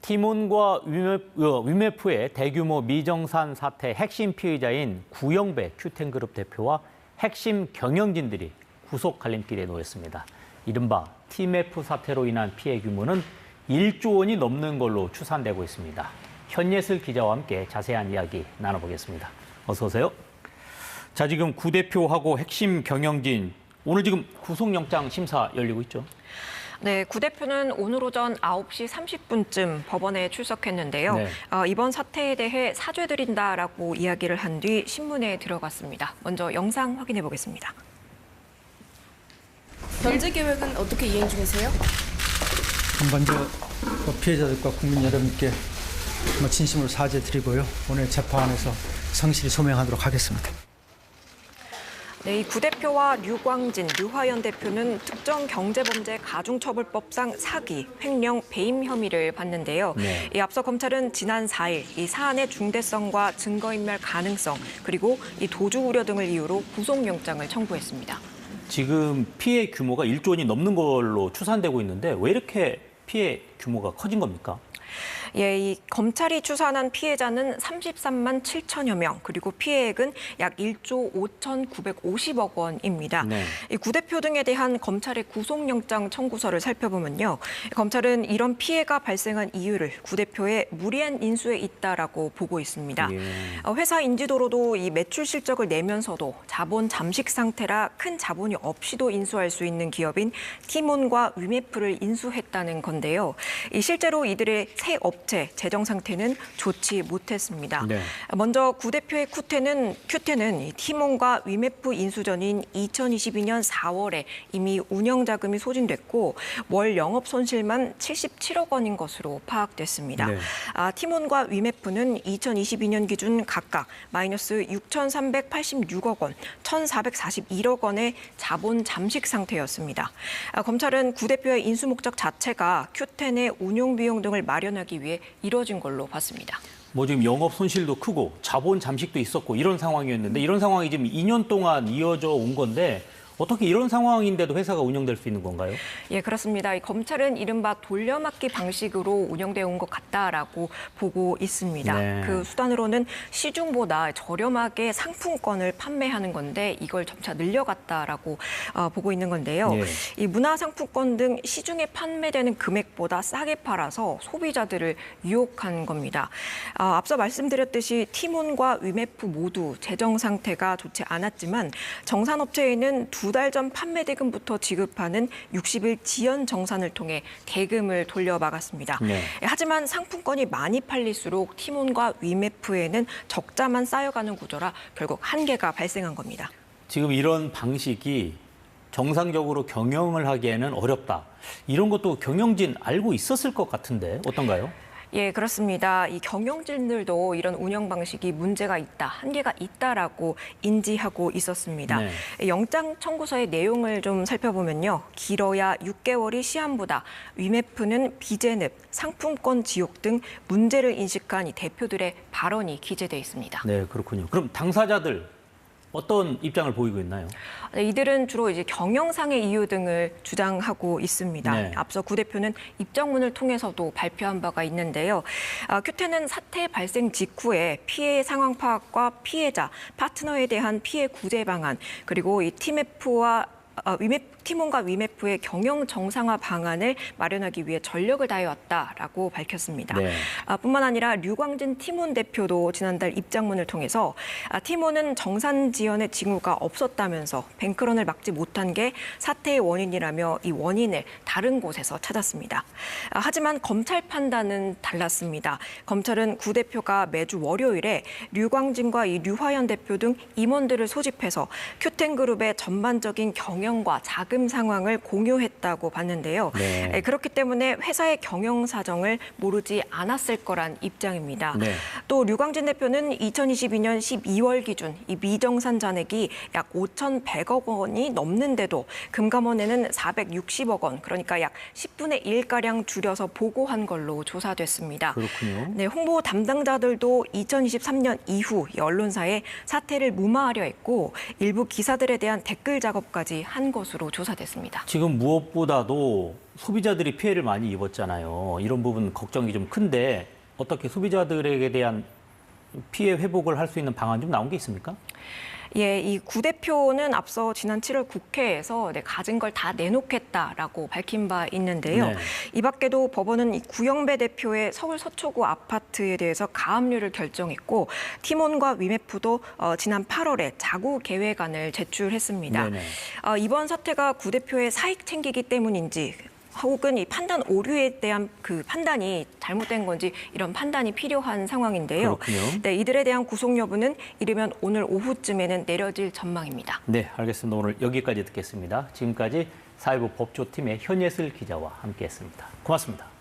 티몬과 위메프의 대규모 미정산 사태 핵심 피의자인 구영배 큐텐그룹 대표와 핵심 경영진들이 구속 갈림길에 놓였습니다. 이른바 티메프 사태로 인한 피해 규모는 1조 원이 넘는 걸로 추산되고 있습니다. 현예슬 기자와 함께 자세한 이야기 나눠보겠습니다. 어서 오세요. 자, 지금 구 대표하고 핵심 경영진, 오늘 지금 구속영장 심사 열리고 있죠? 네, 구 대표는 오늘 오전 9시 30분쯤 법원에 출석했는데요. 네. 이번 사태에 대해 사죄드린다라고 이야기를 한 뒤 신문에 들어갔습니다. 먼저 영상 확인해 보겠습니다. 변제 계획은 어떻게 이행 중이세요? 먼저 피해자들과 국민 여러분께 진심으로 사죄드리고요. 오늘 재판에서 성실히 소명하도록 하겠습니다. 네, 이 구 대표와 류광진, 류화연 대표는 특정 경제범죄 가중처벌법상 사기, 횡령, 배임 혐의를 받는데요. 네. 이 앞서 검찰은 지난 4일 이 사안의 중대성과 증거인멸 가능성, 그리고 이 도주 우려 등을 이유로 구속영장을 청구했습니다. 지금 피해 규모가 1조 원이 넘는 걸로 추산되고 있는데 왜 이렇게 피해 규모가 커진 겁니까? 예, 이 검찰이 추산한 피해자는 33만 7천여 명, 그리고 피해액은 약 1조 5,950억 원입니다. 네. 이 구 대표 등에 대한 검찰의 구속영장 청구서를 살펴보면요. 검찰은 이런 피해가 발생한 이유를 구 대표의 무리한 인수에 있다라고 보고 있습니다. 예. 회사 인지도로도 이 매출 실적을 내면서도 자본 잠식 상태라 큰 자본이 없이도 인수할 수 있는 기업인 티몬과 위메프를 인수했다는 건데요. 실제로 이들의 새 업체 재정 상태는 좋지 못했습니다. 네. 먼저 구 대표의 큐텐은 이 티몬과 위메프 인수 전인 2022년 4월에 이미 운영 자금이 소진됐고 월 영업 손실만 77억 원인 것으로 파악됐습니다. 네. 티몬과 위메프는 2022년 기준 각각 마이너스 6,386억 원, 1,441억 원의 자본 잠식 상태였습니다. 검찰은 구 대표의 인수 목적 자체가 큐텐의 운용 비용 등을 마련하기 위해 이뤄진 걸로 봤습니다. 지금 영업 손실도 크고 자본 잠식도 있었고 이런 상황이었는데 이런 상황이 지금 2년 동안 이어져 온 건데 어떻게 이런 상황인데도 회사가 운영될 수 있는 건가요? 예, 그렇습니다. 이 검찰은 이른바 돌려막기 방식으로 운영되어 온 것 같다라고 보고 있습니다. 네. 그 수단으로는 시중보다 저렴하게 상품권을 판매하는 건데 이걸 점차 늘려갔다라고 보고 있는 건데요. 네. 이 문화상품권 등 시중에 판매되는 금액보다 싸게 팔아서 소비자들을 유혹한 겁니다. 앞서 말씀드렸듯이 티몬과 위메프 모두 재정 상태가 좋지 않았지만 정산업체에는 2달 전 판매 대금부터 지급하는 60일 지연 정산을 통해 대금을 돌려막았습니다. 네. 하지만 상품권이 많이 팔릴수록 티몬과 위메프에는 적자만 쌓여가는 구조라 결국 한계가 발생한 겁니다. 지금 이런 방식이 정상적으로 경영을 하기에는 어렵다. 이런 것도 경영진 알고 있었을 것 같은데 어떤가요? 예, 그렇습니다. 이 경영진들도 이런 운영 방식이 문제가 있다, 한계가 있다라고 인지하고 있었습니다. 네. 영장 청구서의 내용을 좀 살펴보면요. 길어야 6개월이 시한보다 위메프는 비제늪, 상품권 지옥 등 문제를 인식한 이 대표들의 발언이 기재돼 있습니다. 네, 그렇군요. 그럼 당사자들 어떤 입장을 보이고 있나요? 이들은 주로 이제 경영상의 이유 등을 주장하고 있습니다. 네. 앞서 구 대표는 입장문을 통해서도 발표한 바가 있는데요. 큐텐은 사태 발생 직후에 피해 상황 파악과 피해자, 파트너에 대한 피해 구제 방안, 그리고 이 티몬과 위메프의 경영 정상화 방안을 마련하기 위해 전력을 다해왔다라고 밝혔습니다. 네. 뿐만 아니라 류광진 티몬 대표도 지난달 입장문을 통해서 티몬은 정산 지연의 징후가 없었다면서 뱅크런을 막지 못한 게 사태의 원인이라며 이 원인을 다른 곳에서 찾았습니다. 하지만 검찰 판단은 달랐습니다. 검찰은 구 대표가 매주 월요일에 류광진과 이 류화연 대표 등 임원들을 소집해서 큐텐그룹의 전반적인 경영과 자금 상황을 공유했다고 봤는데요. 네. 그렇기 때문에 회사의 경영 사정을 모르지 않았을 거란 입장입니다. 네. 또 류광진 대표는 2022년 12월 기준 이 미정산 잔액이 약 5,100억 원이 넘는데도 금감원에는 460억 원, 그러니까 약 10분의 1가량 줄여서 보고한 걸로 조사됐습니다. 그렇군요. 네, 홍보 담당자들도 2023년 이후 이 언론사에 사태를 무마하려 했고 일부 기사들에 대한 댓글 작업까지 한 것으로 조사됐습니다. 지금 무엇보다도 소비자들이 피해를 많이 입었잖아요. 이런 부분 걱정이 좀 큰데 어떻게 소비자들에게 대한 피해 회복을 할 수 있는 방안 좀 나온 게 있습니까? 예, 이 구 대표는 앞서 지난 7월 국회에서 가진 걸 다 내놓겠다라고 밝힌 바 있는데요. 네. 이 밖에도 법원은 이 구영배 대표의 서울 서초구 아파트에 대해서 가압류를 결정했고 팀원과 위메프도 지난 8월에 자구 계획안을 제출했습니다. 네네. 이번 사태가 구 대표의 사익 챙기기 때문인지 혹은 이 판단 오류에 대한 그 판단이 잘못된 건지 이런 판단이 필요한 상황인데요. 그렇군요. 네, 이들에 대한 구속 여부는 이르면 오늘 오후쯤에는 내려질 전망입니다. 네, 알겠습니다. 오늘 여기까지 듣겠습니다. 지금까지 사회부 법조팀의 현예슬 기자와 함께했습니다. 고맙습니다.